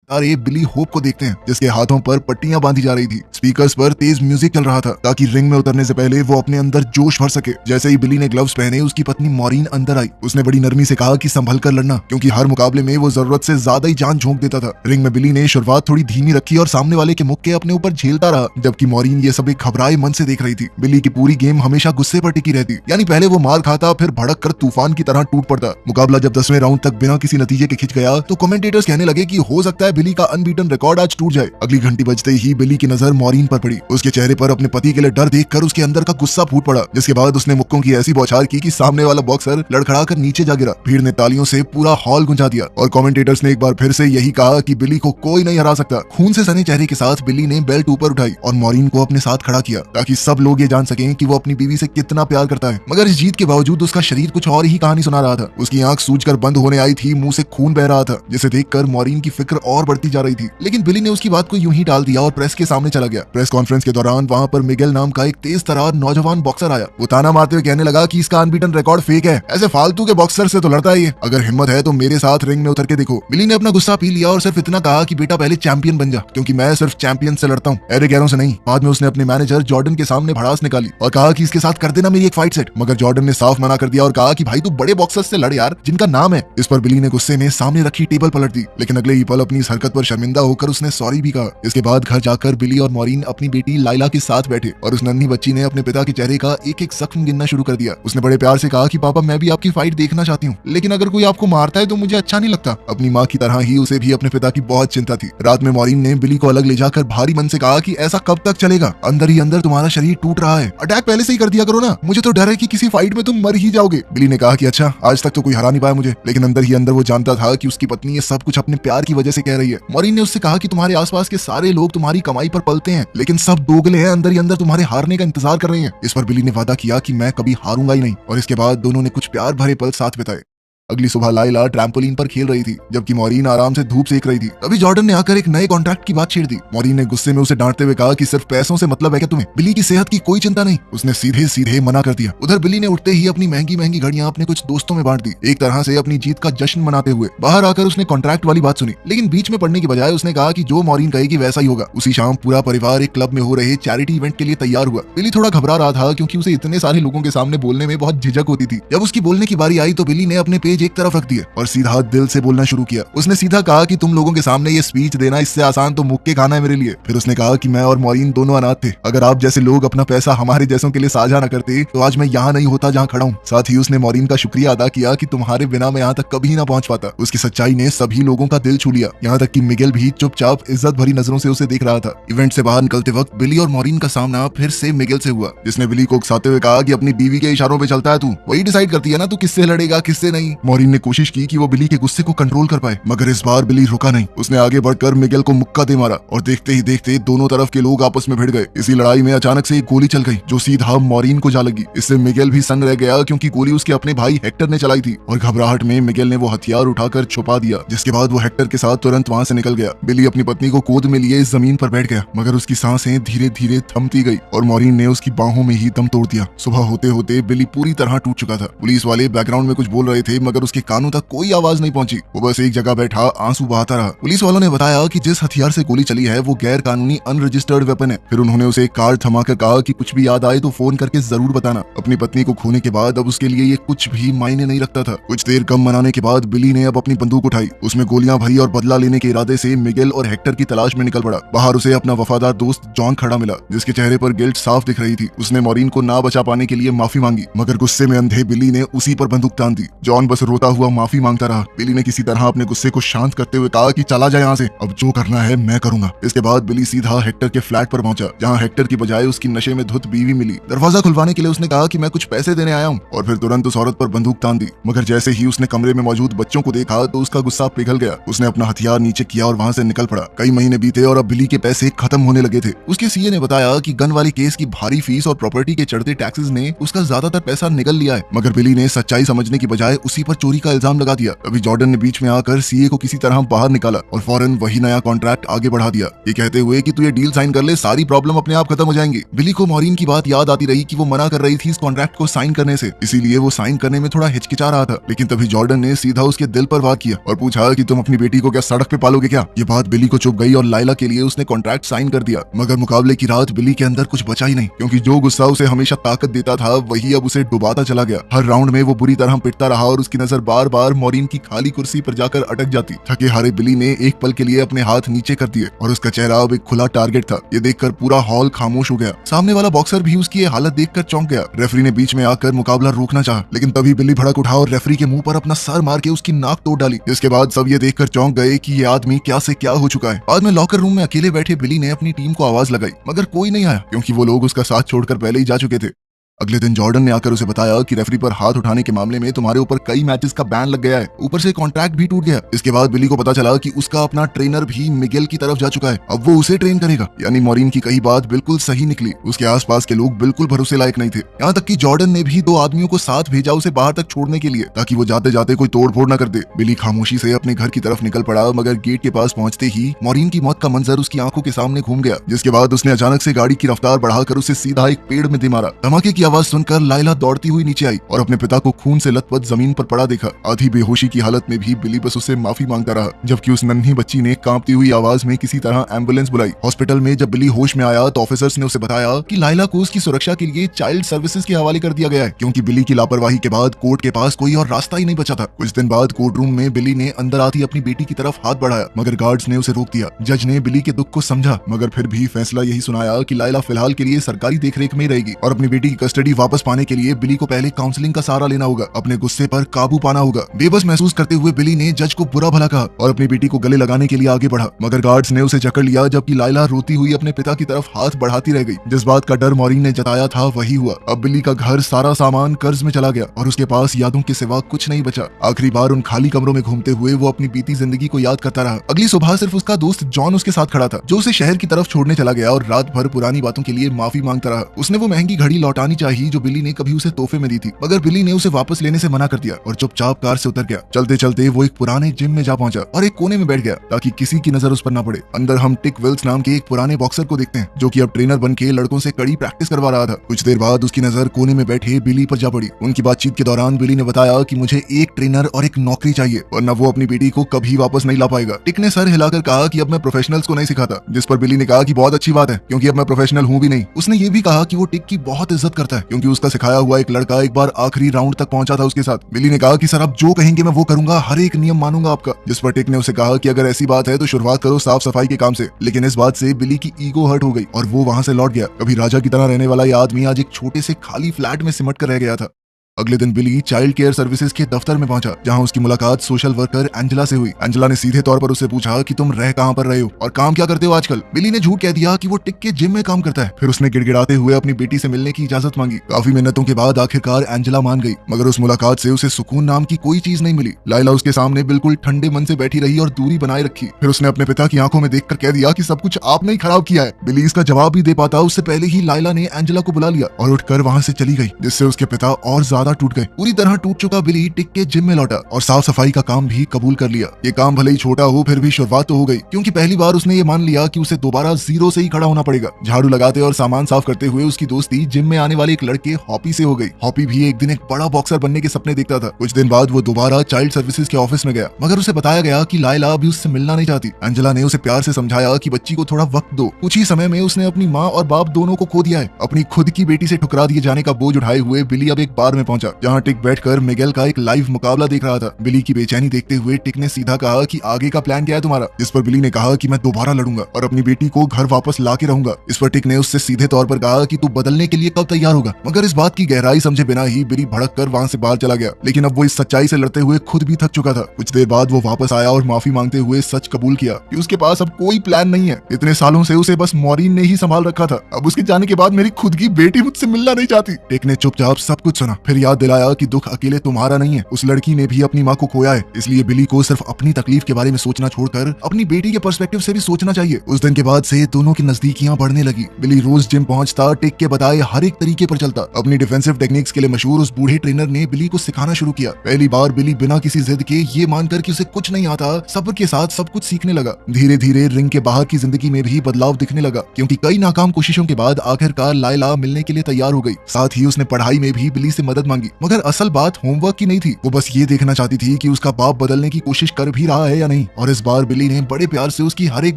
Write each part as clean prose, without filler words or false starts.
अरे बिली होप को देखते हैं जिसके हाथों पर पट्टियां बांधी जा रही थी। स्पीकर्स पर तेज म्यूजिक चल रहा था ताकि रिंग में उतरने से पहले वो अपने अंदर जोश भर सके। जैसे ही बिली ने ग्लव्स पहने उसकी पत्नी मॉरीन अंदर आई। उसने बड़ी नरमी से कहा कि संभल कर लड़ना, क्योंकि हर मुकाबले में वो जरूरत से ज्यादा ही जान झोंक देता था। रिंग में बिली ने शुरुआत थोड़ी धीमी रखी और सामने वाले के मुक्के अपने ऊपर झेलता रहा, जबकि मॉरीन ये सब एक घबराए मन से देख रही थी। बिली की पूरी गेम हमेशा गुस्से पर टिकी रहती, यानी पहले वो मार खाता फिर भड़क कर तूफान की तरह टूट पड़ता। मुकाबला जब 10वें राउंड तक बिना किसी नतीजे के खिंच गया तो कमेंटेटर्स कहने लगे कि हो सकता है बिली का अनबीटन रिकॉर्ड आज टूट जाए। अगली घंटी बजते ही बिली की नजर मॉरीन पर पड़ी। उसके चेहरे पर अपने पति के लिए डर देखकर उसके अंदर का गुस्सा फूट पड़ा, जिसके बाद उसने मुक्कों की ऐसी बौछार की कि सामने वाला बॉक्सर लड़खड़ाकर नीचे जा गिरा। भीड़ ने तालियों से पूरा हॉल गुंजा दिया और कमेंटेटर्स ने एक बार फिर से यही कहा कि बिली को कोई नहीं हरा सकता। खून से सने चेहरे के साथ बिली ने बेल्ट ऊपर उठाई और मॉरीन को अपने साथ खड़ा किया ताकि सब लोग ये जान सकें कि वो अपनी बीवी से कितना प्यार करता है। मगर इस जीत के बावजूद उसका शरीर कुछ और ही कहानी सुना रहा था। उसकी आंख सूजकर बंद होने आई थी, मुंह से खून बह रहा था, जिसे देखकर मॉरीन की फिक्र और बढ़ती जा रही थी। लेकिन बिली ने उसकी बात को यूं ही टाल दिया और प्रेस के सामने चला गया। प्रेस कॉन्फ्रेंस के दौरान वहां पर मिगेल नाम का एक तेज तरार नौजवान बॉक्सर आया। वो ताना मारते हुए कहने लगा कि इसका अनबीटन रिकॉर्ड फेक है, ऐसे फालतू के बॉक्सर से तो लड़ता है ये, अगर हिम्मत है तो मेरे साथ रिंग में उतर के देखो। बिली ने अपना गुस्सा पी लिया और सिर्फ इतना कहा कि बेटा पहले चैंपियन बन जा, क्योंकि मैं सिर्फ चैंपियन से लड़ता हूँ, अरे गैरों से नहीं। बाद में उसने अपने मैनेजर जॉर्डन के सामने भड़ास निकाली और कहा कि इसके साथ कर देना मेरी एक फाइट सेट। मगर जॉर्डन ने साफ मना कर दिया और कहा कि भाई तू बड़े बॉक्सर्स से लड़ यार, जिनका नाम है। इस पर बिली ने गुस्से में सामने रखी टेबल पलट दी, लेकिन अगले ही पल अपनी इस हरकत पर शर्मिंदा होकर उसने सॉरी भी कहा। इसके बाद घर जाकर बिली और मॉरीन अपनी बेटी लाइला के साथ बैठे और उस नन्ही बच्ची ने अपने पिता के चेहरे का एक एक जख्म गिनना शुरू कर दिया। उसने बड़े प्यार से कहा कि पापा मैं भी आपकी फाइट देखना चाहती हूँ, लेकिन अगर कोई आपको मारता है तो मुझे अच्छा नहीं लगता। अपनी माँ की तरह ही उसे भी अपने पिता की बहुत चिंता थी। रात में मॉरीन ने बिली को अलग ले जाकर भारी मन से कहा कि ऐसा कब तक चलेगा, अंदर ही अंदर तुम्हारा शरीर टूट रहा है, अटैक पहले से ही कर दिया करो ना, मुझे तो डर है कि किसी फाइट में तुम मर ही जाओगे। बिली ने कहा कि अच्छा आज तक तो कोई हरा नहीं पाया मुझे, लेकिन अंदर ही अंदर वो जानता था कि उसकी पत्नी ये सब कुछ अपने प्यार की वजह से कह रही है। मॉरीन ने उससे कहा कि तुम्हारे आसपास के सारे लोग तुम्हारी कमाई पर पलते हैं, लेकिन सब दोगले हैं, अंदर ही अंदर तुम्हारे हारने का इंतजार कर रहे हैं। इस पर बिली ने वादा किया कि मैं कभी हारूंगा ही नहीं, और इसके बाद दोनों ने कुछ प्यार भरे पल साथ बिताए। अगली सुबह लाइला ट्रैम्पोलिन पर खेल रही थी, जबकि मॉरीन आराम से धूप सेक रही थी। तभी जॉर्डन ने आकर एक नए कॉन्ट्रैक्ट की बात छेड़ दी। मॉरीन ने गुस्से में उसे डांटते हुए कहा कि सिर्फ पैसों से मतलब है क्या तुम्हें, बिली की सेहत की कोई चिंता नहीं। उसने सीधे सीधे मना कर दिया। उधर बिली ने उठते ही अपनी महंगी महंगी घड़ियां अपने कुछ दोस्तों में बांट दी, एक तरह से अपनी जीत का जश्न मनाते हुए। बाहर आकर उसने कॉन्ट्रैक्ट वाली बात सुनी, लेकिन बीच में पढ़ने की बजाय उसने कहा कि जो मॉरीन कहेगी वैसा ही होगा। उसी शाम पूरा परिवार एक क्लब में हो रहे चैरिटी इवेंट के लिए तैयार हुआ। बिली थोड़ा घबरा रहा था, क्योंकि उसे इतने सारे लोगों के सामने बोलने में बहुत झिझक होती थी। जब उसकी बोलने की बारी आई तो बिली ने अपने पेज एक तरफ रख दिए और सीधा दिल से बोलना शुरू किया। उसने सीधा कहा कि तुम लोगों के सामने ये स्पीच देना इससे आसान तो मुक्के खाना है मेरे लिए। फिर उसने कहा कि मैं और मॉरीन दोनों अनाथ थे, अगर आप जैसे लोग अपना पैसा हमारे जैसों के लिए साझा न करते तो आज मैं यहाँ नहीं होता जहाँ खड़ा हूँ। साथ ही उसने मॉरीन का शुक्रिया अदा किया कि तुम्हारे बिना मैं यहाँ तक कभी ना पहुंच पाता। उसकी सच्चाई ने सभी लोगों का दिल छू लिया, यहाँ तक कि मिगेल भी चुपचाप इज्जत भरी नजरों से उसे देख रहा था। इवेंट से बाहर निकलते वक्त बिली और मॉरीन का सामना फिर से मिगेल से हुआ, जिसने बिली को उकसाते हुए कहा कि अपनी बीवी के इशारों पे चलता है तू, वही डिसाइड करती है ना तू किससे लड़ेगा किससे नहीं। मॉरीन ने कोशिश की कि वो बिली के गुस्से को कंट्रोल कर पाए, मगर इस बार बिली रुका नहीं। उसने आगे बढ़कर मिगेल को मुक्का दे मारा और देखते ही देखते दोनों तरफ के लोग आपस में भिड़ गए। इसी लड़ाई में अचानक से एक गोली चल गई जो सीधा मॉरीन को जा लगी। इससे मिगेल भी संग रह गया, क्योंकि गोली उसके अपने भाई हेक्टर ने चलाई थी और घबराहट में मिगेल ने वो हथियार उठाकर छुपा दिया, जिसके बाद वो हेक्टर के साथ तुरंत वहां से निकल गया। बिली अपनी पत्नी को गोद में लिए जमीन पर बैठ गया, मगर उसकी सांसें धीरे धीरे थमती गई और मॉरीन ने उसकी बाहों में ही दम तोड़ दिया। सुबह होते होते बिली पूरी तरह टूट चुका था। पुलिस वाले बैकग्राउंड में कुछ बोल रहे थे, मगर उसके कानों तक कोई आवाज नहीं पहुंची। वो बस एक जगह बैठा आंसू बहाता रहा। पुलिस वालों ने बताया कि जिस हथियार से गोली चली है वो गैर कानूनी अनरजिस्टर्ड वेपन है। फिर उन्होंने उसे एक कार्ड थमाकर कहा कि कुछ भी याद आए तो फोन करके जरूर बताना। अपनी पत्नी को खोने के बाद अब उसके लिए ये कुछ भी मायने नहीं रखता था। कुछ देर कम मनाने के बाद बिली ने अब अपनी बंदूक उठाई, उसमें गोलियां भरी और बदला लेने के इरादे से मिगेल और हेक्टर की तलाश में निकल पड़ा। बाहर उसे अपना वफादार दोस्त जॉन खड़ा मिला, जिसके चेहरे पर गिल्ट साफ दिख रही थी। उसने मॉरीन को ना बचा पाने के लिए माफी मांगी, मगर गुस्से में अंधे बिली ने उसी पर बंदूक तान दी। जॉन बस रोता हुआ माफी मांगता रहा। बिली ने किसी तरह अपने गुस्से को शांत करते हुए कहा कि चला जाए यहाँ से, अब जो करना है मैं करूंगा। इसके बाद बिली सीधा हेक्टर के फ्लैट पर पहुंचा, जहाँ हेक्टर की बजाय उसकी नशे में धुत बीवी मिली। दरवाजा खुलवाने के लिए उसने कहा कि मैं कुछ पैसे देने आया हूँ, और फिर तुरंत उस औरत पर बंदूक तान दी। मगर जैसे ही उसने कमरे में मौजूद बच्चों को देखा तो उसका गुस्सा पिघल गया। उसने अपना हथियार नीचे किया और वहां से निकल पड़ा। कई महीने बीते और अब बिली के पैसे खत्म होने लगे थे। उसके सीए ने बताया कि गन वाली केस की भारी फीस और प्रॉपर्टी के चढ़ते टैक्सेस ने उसका ज्यादातर पैसा निगल लिया है। मगर बिली ने सच्चाई समझने की बजाय उसी पर चोरी का इल्जाम लगा दिया। अभी जॉर्डन ने बीच में आकर सीए को किसी तरह बाहर निकाला और फौरन वही नया कॉन्ट्रैक्ट आगे बढ़ा दिया, ये कहते हुए कि तू ये डील साइन कर ले, सारी प्रॉब्लम अपने आप खत्म हो जाएंगी। बिली को मॉरीन की बात याद आती रही कि वो मना कर रही थी इस कॉन्ट्रैक्ट को साइन करने से, इसीलिए वो साइन करने में थोड़ा हिचकिचा रहा था। लेकिन तभी जॉर्डन ने सीधा उसके दिल पर वार किया और पूछा कि तुम अपनी बेटी को क्या सड़क पे पालोगे क्या? ये बात बिली को चुभ गई और लाइला के लिए उसने कॉन्ट्रैक्ट साइन कर दिया। मगर मुकाबले की रात बिली के अंदर कुछ बचा ही नहीं, क्योंकि जो गुस्सा उसे हमेशा ताकत देता था वही अब उसे डुबाता चला गया। हर राउंड में वो बुरी तरह पिटता रहा और उसकी नजर बार बार मॉरीन की खाली कुर्सी पर जाकर अटक जाती। थके हारे बिली ने एक पल के लिए अपने हाथ नीचे कर दिए और उसका चेहरा अब एक खुला टारगेट था। ये देखकर पूरा हॉल खामोश हो गया। सामने वाला बॉक्सर भी उसकी ये हालत देखकर चौंक गया। रेफरी ने बीच में आकर मुकाबला रोकना चाहा, लेकिन तभी बिली भड़क उठा और रेफरी के मुंह पर अपना सर मार के उसकी नाक तोड़ डाली। इसके बाद सब ये देखकर चौंक गए कि ये आदमी क्या से क्या हो चुका है। बाद में लॉकर रूम में अकेले बैठे बिली ने अपनी टीम को आवाज लगाई, मगर कोई नहीं आया, क्योंकि वो लोग उसका साथ छोड़कर पहले ही जा चुके थे। अगले दिन जॉर्डन ने आकर उसे बताया कि रेफरी पर हाथ उठाने के मामले में तुम्हारे ऊपर कई मैचेस का बैन लग गया है, ऊपर से कॉन्ट्रैक्ट भी टूट गया। इसके बाद बिली को पता चला कि उसका अपना ट्रेनर भी मिगेल की तरफ जा चुका है, अब वो उसे ट्रेन करेगा। यानी मॉरीन की कही बात बिल्कुल सही निकली। उसके आसपास के लोग बिल्कुल भरोसे लायक नहीं थे। यहाँ तक कि जॉर्डन ने भी 2 आदमियों को साथ भेजा उसे बाहर तक छोड़ने के लिए, ताकि वो जाते जाते कोई तोड़ फोड़ न कर दे। बिली खामोशी से अपने घर की तरफ निकल पड़ा, मगर गेट के पास पहुंचते ही मॉरीन की मौत का मंजर उसकी आंखों के सामने घूम गया, जिसके बाद उसने अचानक से गाड़ी की रफ्तार बढ़ाकर उसे सीधा एक पेड़ में दे मारा। धमाके की आवाज सुनकर लाइला दौड़ती हुई नीचे आई और अपने पिता को खून से लथपथ जमीन पर पड़ा देखा। आधी बेहोशी की हालत में भी बिली बस उससे माफी मांगता रहा, जबकि उस नन्ही बच्ची ने कांपती हुई आवाज में किसी तरह एम्बुलेंस बुलाई। हॉस्पिटल में जब बिली होश में आया तो ऑफिसर्स ने उसे बताया कि लाइला को उसकी सुरक्षा के लिए चाइल्ड सर्विसेज के हवाले कर दिया गया है, क्योंकि बिली की लापरवाही के बाद कोर्ट के पास कोई और रास्ता ही नहीं बचा था। कुछ दिन बाद कोर्ट रूम में बिली ने अंदर आती अपनी बेटी की तरफ हाथ बढ़ाया, मगर गार्ड्स ने उसे रोक दिया। जज ने बिली के दुख को समझा, मगर फिर भी फैसला यही सुनाया कि लाइला फिलहाल के लिए सरकारी देखरेख में रहेगी और अपनी बेटी की कस्टडी वापस पाने के लिए बिली को पहले काउंसलिंग का सहारा लेना होगा, अपने गुस्से पर काबू पाना होगा। बेबस महसूस करते हुए बिली ने जज को बुरा भला कहा और अपनी बेटी को गले लगाने के लिए आगे बढ़ा, मगर गार्ड्स ने उसे जकड़ लिया, जबकि लाइला रोती हुई अपने पिता की तरफ हाथ बढ़ाती रह गई। जिस बात का डर मॉरीन ने जताया था वही हुआ। अब बिली का घर, सारा सामान कर्ज में चला गया और उसके पास यादों के सिवा कुछ नहीं बचा। आखिरी बार उन खाली कमरों में घूमते हुए वो अपनी बीती जिंदगी को याद करता रहा। अगली सुबह सिर्फ उसका दोस्त जॉन उसके साथ खड़ा था, जो उसे शहर की तरफ छोड़ने चला गया और रात भर पुरानी बातों के लिए माफी मांगता रहा। उसने वो महंगी घड़ी लौटानी चाहिए जो बिली ने कभी उसे तोहफे में दी थी, मगर बिली ने उसे वापस लेने से मना कर दिया और चुपचाप कार से उतर गया। चलते चलते वो एक पुराने जिम में जा पहुंचा और एक कोने में बैठ गया ताकि किसी की नजर उस पर ना पड़े। अंदर हम टिक विल्स नाम के एक पुराने बॉक्सर को देखते हैं, जो कि अब ट्रेनर बन के लड़कों से कड़ी प्रैक्टिस करवा रहा था। कुछ देर बाद उसकी नजर कोने में बैठे बिली पर जा पड़ी। उनकी बातचीत के दौरान बिली ने बताया कि मुझे एक ट्रेनर और एक नौकरी चाहिए, वरना वो अपनी बेटी को कभी वापस नहीं ला पाएगा। टिक ने सर हिलाकर कहा कि अब मैं प्रोफेशनल्स को नहीं सिखाता, जिस पर बिली ने कहा कि बहुत अच्छी बात है, क्योंकि अब मैं प्रोफेशनल हूँ भी नहीं। उसने ये भी कहा कि वो टिक की बहुत इज्जत करता है, क्योंकि उसका सिखाया हुआ एक लड़का एक बार आखिरी राउंड तक पहुंचा था उसके साथ। बिली ने कहा कि सर आप जो कहेंगे मैं वो करूंगा, हर एक नियम मानूंगा आपका। जिस पर टिक ने उसे कहा कि अगर ऐसी बात है तो शुरुआत करो साफ सफाई के काम से। लेकिन इस बात से बिली की ईगो हर्ट हो गई और वो वहां से लौट गया। कभी राजा की तरह रहने वाला ये आदमी आज एक छोटे से खाली फ्लैट में सिमट कर रह गया था। अगले दिन बिली चाइल्ड केयर सर्विसेज के दफ्तर में पहुंचा, जहां उसकी मुलाकात सोशल वर्कर एंजेला से हुई। एंजेला ने सीधे तौर पर उससे पूछा कि तुम रह कहां पर रहे हो और काम क्या करते हो आजकल। बिली ने झूठ कह दिया कि वो टिक के जिम में काम करता है। फिर उसने गिड़गिड़ाते हुए अपनी बेटी से मिलने की इजाजत मांगी। काफी मिन्नतों के बाद आखिरकार एंजेला मान गई, मगर उस मुलाकात से उसे सुकून नाम की कोई चीज नहीं मिली। लाइला उसके सामने बिल्कुल ठंडे मन से बैठी रही और दूरी बनाए रखी। फिर उसने अपने पिता की आंखों में देखकर कह दिया कि सब कुछ आपने ही खराब किया है। बिली इसका जवाब भी दे पाता उससे पहले ही लाइला ने एंजेला को बुला लिया और उठकर वहां से चली गई, जिससे उसके पिता और ज्यादा टूट गए। पूरी तरह टूट चुका बिली टिक के जिम में लौटा और साफ सफाई का काम भी कबूल कर लिया। ये काम भले ही छोटा हो, फिर भी शुरुआत तो हो गई, क्योंकि पहली बार उसने ये मान लिया कि उसे दोबारा जीरो से ही खड़ा होना पड़ेगा। झाड़ू लगाते और सामान साफ करते हुए उसकी दोस्ती जिम में आने वाले एक लड़के हॉपी से हो गई। हॉपी भी एक दिन एक बड़ा बॉक्सर बनने के सपने देखता था। कुछ दिन बाद वो दोबारा चाइल्ड सर्विसेज के ऑफिस में गया, मगर उसे बताया गया कि लाइला अभी उससे मिलना नहीं चाहती। एंजेला ने उसे प्यार से समझाया कि बच्ची को थोड़ा वक्त दो। कुछ ही समय में उसने अपनी माँ और बाप दोनों को खो दिया है। अपनी खुद की बेटी से ठुकरा दिए जाने का बोझ उठाए हुए बिली अब एक बार में पहुंचा, जहाँ टिक बैठकर मिगेल का एक लाइव मुकाबला देख रहा था। बिली की बेचैनी देखते हुए टिक ने सीधा कहा कि आगे का प्लान क्या है तुम्हारा। जिस पर बिली ने कहा कि मैं दोबारा लड़ूंगा और अपनी बेटी को घर वापस ला के रहूंगा। इस पर टिक ने उससे सीधे तौर पर कहा कि तू बदलने के लिए कब तैयार होगा। मगर इस बात की गहराई समझे बिना ही बिली भड़क कर वहां से बाहर चला गया। लेकिन अब वो इस सच्चाई से लड़ते हुए खुद भी थक चुका था। कुछ देर बाद वो वापस आया और माफी मांगते हुए सच कबूल किया कि उसके पास अब कोई प्लान नहीं है। इतने सालों से उसे बस मॉरीन ने ही संभाल रखा था। अब उसके जाने के बाद मेरी खुद की बेटी मुझसे मिलना नहीं चाहती। टिक ने चुपचाप सब कुछ सुना, फिर याद दिलाया कि दुख अकेले तुम्हारा नहीं है, उस लड़की ने भी अपनी माँ को खोया है, इसलिए बिली को सिर्फ अपनी तकलीफ के बारे में सोचना छोड़कर अपनी बेटी के पर्सपेक्टिव से भी सोचना चाहिए। उस दिन के बाद से दोनों की नजदीकियां बढ़ने लगी। बिली रोज जिम पहुंचता, टिक के बताए हर एक तरीके पर चलता। अपनी डिफेंसिव टेक्निक्स के लिए मशहूर उस बूढ़े ट्रेनर ने बिली को सिखाना शुरू किया। पहली बार बिली बिना किसी जिद के ये मानकर कि उसे कुछ नहीं आता, सब्र के साथ सब कुछ सीखने लगा। धीरे धीरे रिंग के बाहर की जिंदगी में भी बदलाव दिखने लगा, क्योंकि कई नाकाम कोशिशों के बाद आखिरकार लायला मिलने के लिए तैयार हो गई। साथ ही उसने पढ़ाई में भी बिली से मदद मांगी, मगर असल बात होमवर्क की नहीं थी। वो बस ये देखना चाहती थी कि उसका बाप बदलने की कोशिश कर भी रहा है या नहीं। और इस बार बिली ने बड़े प्यार से उसकी हर एक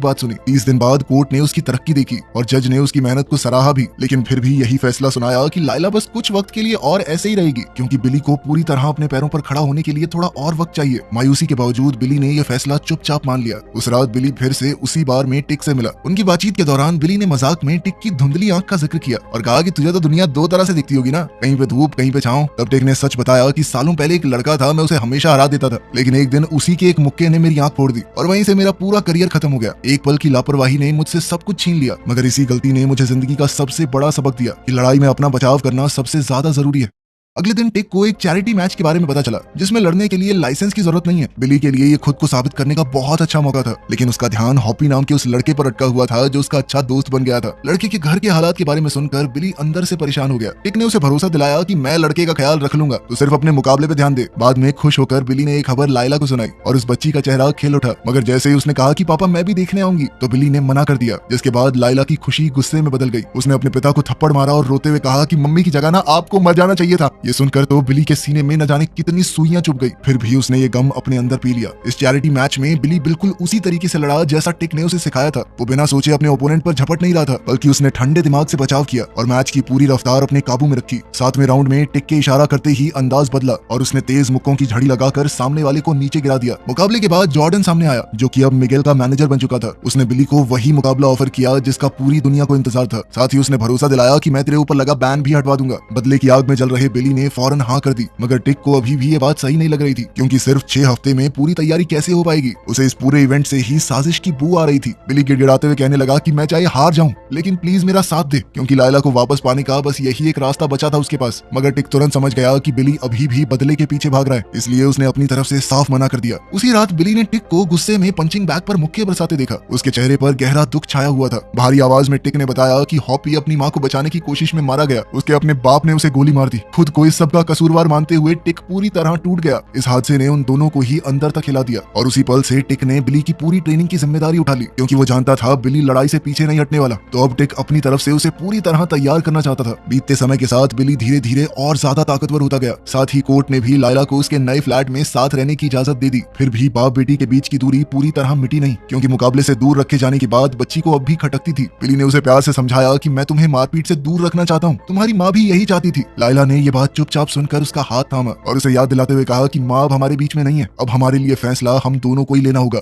बात सुनी। 30 दिन बाद कोर्ट ने उसकी तरक्की देखी और जज ने उसकी मेहनत को सराहा भी, लेकिन फिर भी यही फैसला सुनाया कि लायला बस कुछ वक्त के लिए और ऐसे ही रहेगी, क्योंकि बिली को पूरी तरह अपने पैरों पर खड़ा होने के लिए थोड़ा और वक्त चाहिए। मायूसी के बावजूद बिली ने यह फैसला चुपचाप मान लिया। उस रात बिली फिर से उसी बार में टिक से मिला। उनकी बातचीत के दौरान बिली ने मजाक में टिक की धुंधली आंख का जिक्र किया और कहा कि तुझे तो दुनिया दो तरह से दिखती होगी ना, कहीं पे धूप कहीं पे छांव। तब टिक ने सच बताया कि सालों पहले एक लड़का था, मैं उसे हमेशा हरा देता था, लेकिन एक दिन उसी के एक मुक्के ने मेरी आंख फोड़ दी और वहीं से मेरा पूरा करियर खत्म हो गया। एक पल की लापरवाही ने मुझसे सब कुछ छीन लिया, मगर इसी गलती ने मुझे जिंदगी का सबसे बड़ा सबक दिया कि लड़ाई में अपना बचाव करना सबसे ज्यादा जरूरी है। अगले दिन टिक को एक चैरिटी मैच के बारे में पता चला, जिसमें लड़ने के लिए लाइसेंस की जरूरत नहीं है। बिली के लिए ये खुद को साबित करने का बहुत अच्छा मौका था, लेकिन उसका ध्यान हॉपी नाम के उस लड़के पर अटका हुआ था जो उसका अच्छा दोस्त बन गया था। लड़के के घर के हालात के बारे में सुनकर बिली अंदर से परेशान हो गया। टिक ने उसे भरोसा दिलाया कि मैं लड़के का ख्याल रख लूंगा, तो सिर्फ अपने मुकाबले पे ध्यान दे। बाद में खुश होकर बिली ने एक खबर लायला को सुनाई और उस बच्ची का चेहरा खिल उठा, मगर जैसे ही उसने कहा कि पापा मैं भी देखने आऊंगी, तो बिली ने मना कर दिया, जिसके बाद लायला की खुशी गुस्से में बदल गई। उसने अपने पिता को थप्पड़ मारा और रोते हुए कहा कि मम्मी की जगह ना आपको मर जाना चाहिए था। ये सुनकर तो बिली के सीने में न जाने कितनी सुइयां चुभ गई, फिर भी उसने ये गम अपने अंदर पी लिया। इस चैरिटी मैच में बिली बिल्कुल उसी तरीके से लड़ा जैसा टिक ने उसे सिखाया था। वो बिना सोचे अपने ओपोनेंट पर झपट नहीं रहा था, बल्कि उसने ठंडे दिमाग से बचाव किया और मैच की पूरी रफ्तार अपने काबू में रखी। 7वें राउंड में टिक के इशारा करते ही अंदाज बदला और उसने तेज मुक्कों की झड़ी लगाकर सामने वाले को नीचे गिरा दिया। मुकाबले के बाद जॉर्डन सामने आया, जो कि अब मिगेल का मैनेजर बन चुका था। उसने बिली को वही मुकाबला ऑफर किया जिसका पूरी दुनिया को इंतजार था। साथ ही उसने भरोसा दिलाया कि मैं तेरे ऊपर लगा बैन भी हटवा दूंगा। बदले की आग में जल रहे बिली ने फौरन हाँ कर दी, मगर टिक को अभी भी ये बात सही नहीं लग रही थी, क्योंकि सिर्फ 6 हफ्ते में पूरी तैयारी कैसे हो पाएगी। उसे इस पूरे इवेंट से ही साजिश की बू आ रही थी। बिली गिड़गिड़ाते हुए कहने लगा कि मैं चाहे हार जाऊं, लेकिन प्लीज मेरा साथ दे, क्योंकि लायला को वापस पाने का बस यही एक रास्ता बचा था उसके पास। मगर टिक तुरंत समझ गया कि बिली अभी भी बदले के पीछे भाग रहा है, इसलिए उसने अपनी तरफ से साफ मना कर दिया। उसी रात बिली ने टिक को गुस्से में पंचिंग बैग पर मुक्के बरसाते देखा। उसके चेहरे पर गहरा दुख छाया हुआ था। भारी आवाज में टिक ने बताया कि हॉपी अपनी माँ को बचाने की कोशिश में मारा गया। उसके अपने बाप ने उसे गोली मार दी। खुद को इस सब का कसूरवार मानते हुए टिक पूरी तरह टूट गया। इस हादसे ने उन दोनों को ही अंदर तक हिला दिया और उसी पल से टिक ने बिली की पूरी ट्रेनिंग की जिम्मेदारी उठा ली, क्योंकि वो जानता था बिली लड़ाई से पीछे नहीं हटने वाला। तो अब टिक अपनी तरफ से उसे पूरी तरह तैयार करना चाहता था। बीतते समय के साथ बिली धीरे धीरे और ज्यादा ताकतवर होता गया। साथ ही कोर्ट ने भी लायला को उसके नए फ्लैट में साथ रहने की इजाजत दे दी। फिर भी बाप बेटी के बीच की दूरी पूरी तरह मिटी नहीं, क्योंकि मुकाबले से दूर रखे जाने के बाद बच्ची को अब भी खटकती थी। बिली ने उसे प्यार से समझाया कि मैं तुम्हें मारपीट से दूर रखना चाहता हूँ, तुम्हारी माँ भी यही चाहती थी। लायला ने ये बात चुपचाप सुनकर उसका हाथ थामा और उसे याद दिलाते हुए कहा कि माँ अब हमारे बीच में नहीं है, अब हमारे लिए फैसला हम दोनों को ही लेना होगा।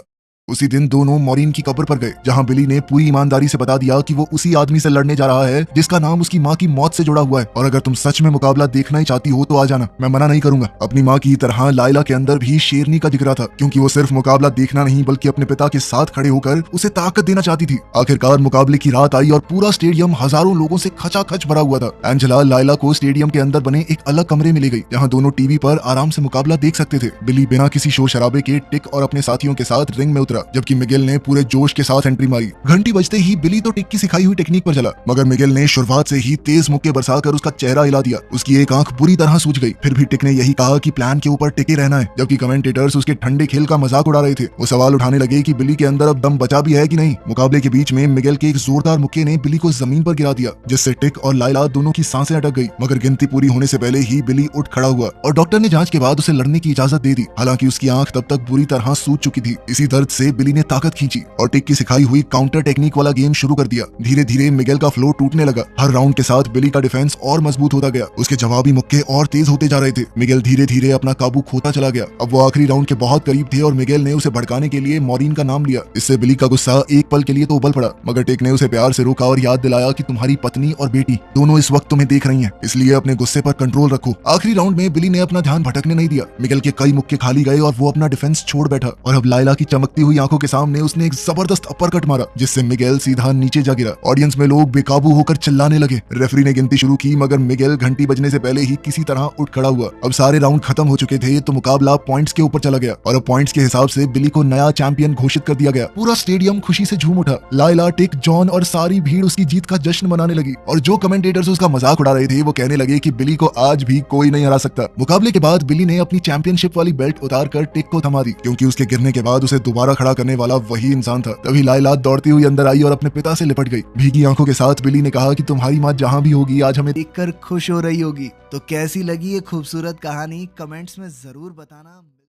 उसी दिन दोनों मॉरीन की कब्र पर गए, जहां बिली ने पूरी ईमानदारी से बता दिया कि वो उसी आदमी से लड़ने जा रहा है जिसका नाम उसकी माँ की मौत से जुड़ा हुआ है, और अगर तुम सच में मुकाबला देखना ही चाहती हो तो आ जाना, मैं मना नहीं करूंगा। अपनी माँ की तरह लायला के अंदर भी शेरनी का जिगरा था, क्योंकि वो सिर्फ मुकाबला देखना नहीं बल्कि अपने पिता के साथ खड़े होकर उसे ताकत देना चाहती थी। आखिरकार मुकाबले की रात आई और पूरा स्टेडियम हजारों लोगों से खचाखच भरा हुआ था। एंजेला लायला को स्टेडियम के अंदर बने एक अलग कमरे में ले गई, जहाँ दोनों टीवी पर आराम से मुकाबला देख सकते थे। बिली बिना किसी शोर शराबे के टिक और अपने साथियों के साथ रिंग में उतरा, जबकि मिगेल ने पूरे जोश के साथ एंट्री मारी। घंटी बजते ही बिली तो टिक की सिखाई हुई टेक्निक पर चला, मगर मिगेल ने शुरुआत से ही तेज मुक्के बरसाकर उसका चेहरा हिला दिया। उसकी एक आंख बुरी तरह सूज गई। फिर भी टिक ने यही कहा कि प्लान के ऊपर टिके रहना है, जबकि कमेंटेटर्स उसके ठंडे खेल का मजाक उड़ा रहे थे। वो सवाल उठाने लगे कि बिली के अंदर अब दम बचा भी है कि नहीं। मुकाबले के बीच में मिगेल के एक जोरदार मुक्के ने बिली को जमीन पर गिरा दिया, जिससे टिक और लायला दोनों की सांसें अटक गई। मगर गिनती पूरी होने से पहले ही बिली उठ खड़ा हुआ और डॉक्टर ने जांच के बाद उसे लड़ने की इजाजत दे दी। हालांकि उसकी आंख तब तक बुरी तरह सूज चुकी थी। इसी दर्द से बिली ने ताकत खींची और टिक की सिखाई हुई काउंटर टेक्निक वाला गेम शुरू कर दिया। धीरे धीरे मिगेल का फ्लो टूटने लगा। हर राउंड के साथ बिली का डिफेंस और मजबूत होता गया। उसके जवाबी मुक्के और तेज होते जा रहे थे। मिगेल धीरे धीरे अपना काबू खोता चला गया। अब वो आखिरी राउंड के बहुत करीब थे और मिगेल ने उसे भड़काने के लिए मॉरीन का नाम लिया। इससे बिली का गुस्सा एक पल के लिए तो उबल पड़ा, मगर टिक ने उसे प्यार से रोका और याद दिलाया कि तुम्हारी पत्नी और बेटी दोनों इस वक्त तुम्हें देख रही हैं, इसलिए अपने गुस्से पर कंट्रोल रखो। आखिरी राउंड में बिली ने अपना ध्यान भटकने नहीं दिया। मिगेल के कई मुक्के खाली गए और वो अपना डिफेंस छोड़ बैठा और अब लायला की चमकती हुई सारी आंखों के सामने उसने एक जबरदस्त अपरकट मारा जिससे मिगेल सीधा नीचे जा गिरा। ऑडियंस में लोग बेकाबू होकर चिल्लाने लगे। रेफरी ने गिनती शुरू की मगर मिगेल घंटी बजने से पहले ही किसी तरह उठ खड़ा हुआ। अब सारे राउंड खत्म हो चुके थे तो मुकाबला पॉइंट्स के ऊपर चला गया और अब पॉइंट्स के हिसाब से बिली को नया चैंपियन घोषित कर दिया गया। पूरा स्टेडियम खुशी से झूम उठा। लायला, टिक, जॉन और सारी भीड़ उसकी जीत का जश्न मनाने लगी और जो कमेंटेटर्स उसका मजाक उड़ा रहे थे वो कहने लगे कि बिली को आज भी कोई नहीं हरा सकता। मुकाबले के बाद बिली ने अपनी चैंपियनशिप वाली बेल्ट उतार कर टिक को थमा दी क्योंकि उसके गिरने के बाद उसे दोबारा खड़ा करने वाला वही इंसान था। तभी लायला दौड़ती हुई अंदर आई और अपने पिता से लिपट गई। भीगी आंखों के साथ बिली ने कहा कि तुम्हारी माँ जहाँ भी होगी आज हमें देखकर खुश हो रही होगी। तो कैसी लगी ये खूबसूरत कहानी कमेंट्स में जरूर बताना।